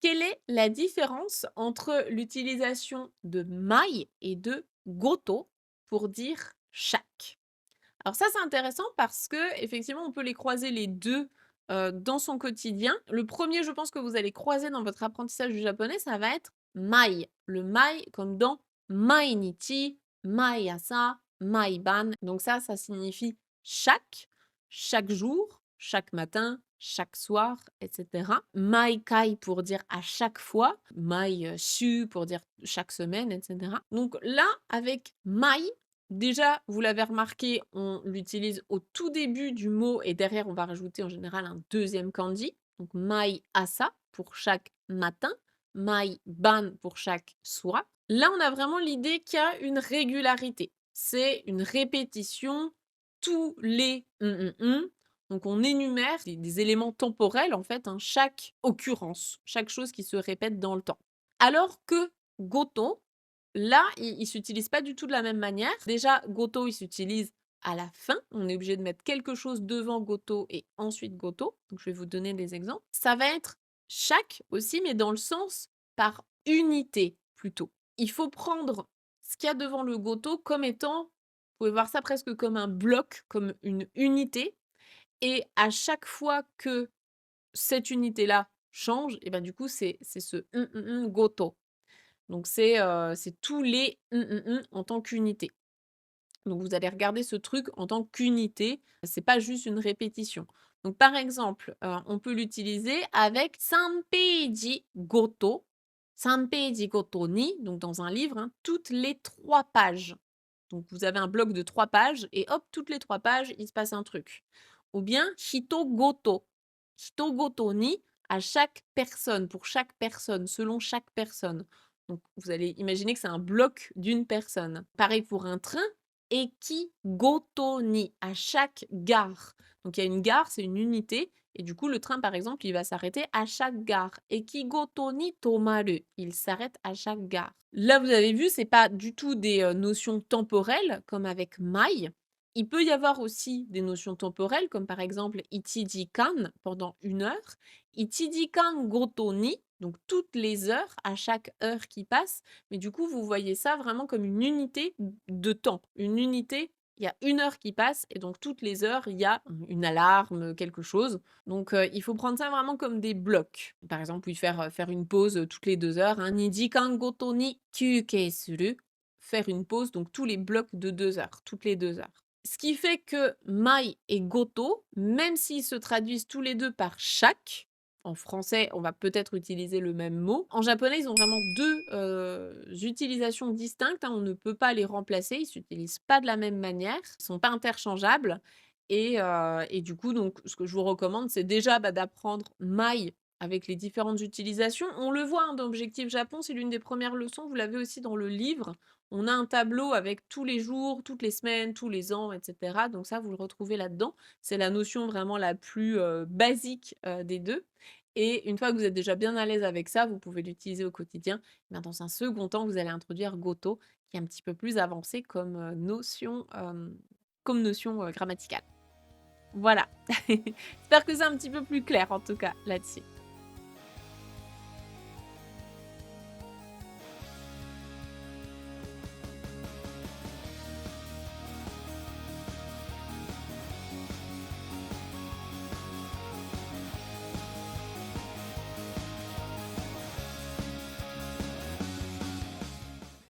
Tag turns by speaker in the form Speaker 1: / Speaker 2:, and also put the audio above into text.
Speaker 1: Quelle est la différence entre l'utilisation de mai et de goto pour dire chaque? Alors ça, c'est intéressant parce que effectivement, on peut les croiser les 2 dans son quotidien. Le premier, je pense que vous allez croiser dans votre apprentissage du japonais, ça va être mai. Le mai comme dans mainichi,毎朝, maiban. Donc ça signifie chaque jour, chaque matin, chaque soir, et cetera. Maikai pour dire à chaque fois, mai, pour dire chaque semaine, et cetera. Donc là, avec mai, déjà, vous l'avez remarqué, on l'utilise au tout début du mot et derrière, on va rajouter en général un deuxième kanji. Donc, mai asa pour chaque matin, mai ban pour chaque soir. Là, on a vraiment l'idée qu'il y a une régularité. C'est une répétition tous les Donc, on énumère des éléments temporels, en fait, hein, chaque occurrence, chaque chose qui se répète dans le temps. Alors que goto, là, il s'utilise pas du tout de la même manière. Déjà, goto, il s'utilise à la fin. On est obligé de mettre quelque chose devant goto et ensuite goto. Donc, je vais vous donner des exemples. Ça va être chaque aussi, mais dans le sens par unité plutôt. Il faut prendre ce qu'il y a devant le goto comme étant, vous pouvez voir ça presque comme un bloc, comme une unité. Et à chaque fois que cette unité-là change, et ben du coup, c'est ce goto. Donc c'est tous les en tant qu'unité. Donc vous allez regarder ce truc en tant qu'unité, c'est pas juste une répétition. Donc par exemple, on peut l'utiliser avec sanpeiji goto. Sanpeiji goto ni, donc dans un livre, hein, toutes les 3 pages. Donc vous avez un bloc de 3 pages et hop, toutes les 3 pages, il se passe un truc. Ou bien hito goto. Hito goto ni, à chaque personne, pour chaque personne, selon chaque personne. Donc vous allez imaginer que c'est un bloc d'une personne. Pareil pour un train, eki goto ni, à chaque gare. Donc il y a une gare, c'est une unité, et du coup le train par exemple, il va s'arrêter à chaque gare. Eki goto ni tomaru, il s'arrête à chaque gare. Là vous avez vu, c'est pas du tout des notions temporelles comme avec mai. Il peut y avoir aussi des notions temporelles comme par exemple ichijikan pendant 1 heure, ichijikan goto ni, donc toutes les heures, à chaque heure qui passe, mais du coup, vous voyez ça vraiment comme une unité de temps. Une unité, il y a 1 heure qui passe et donc toutes les heures, il y a une alarme, quelque chose. Donc il faut prendre ça vraiment comme des blocs. Par exemple, oui, faire une pause, toutes les 2 heures, hein. Nijikan goto ni kyukei suru, faire une pause, donc tous les blocs de 2 heures, toutes les 2 heures. Ce qui fait que mai et goto, même s'ils se traduisent tous les 2 par chaque, en français, on va peut-être utiliser le même mot. En japonais, ils ont vraiment 2 utilisations distinctes, hein, on ne peut pas les remplacer, ils s'utilisent pas de la même manière, ils sont pas interchangeables et du coup, donc ce que je vous recommande, c'est déjà, d'apprendre mai avec les différentes utilisations. On le voit, hein, dans Objectif Japon, c'est l'une des premières leçons, vous l'avez aussi dans le livre. On a un tableau avec tous les jours, toutes les semaines, tous les ans, et cetera. Donc ça, vous le retrouvez là-dedans. C'est la notion vraiment la plus, basique, des 2 et une fois que vous êtes déjà bien à l'aise avec ça, vous pouvez l'utiliser au quotidien. Mais dans un second temps, vous allez introduire goto qui est un petit peu plus avancé comme notion, grammaticale. Voilà. J'espère que c'est un petit peu plus clair en tout cas là-dessus.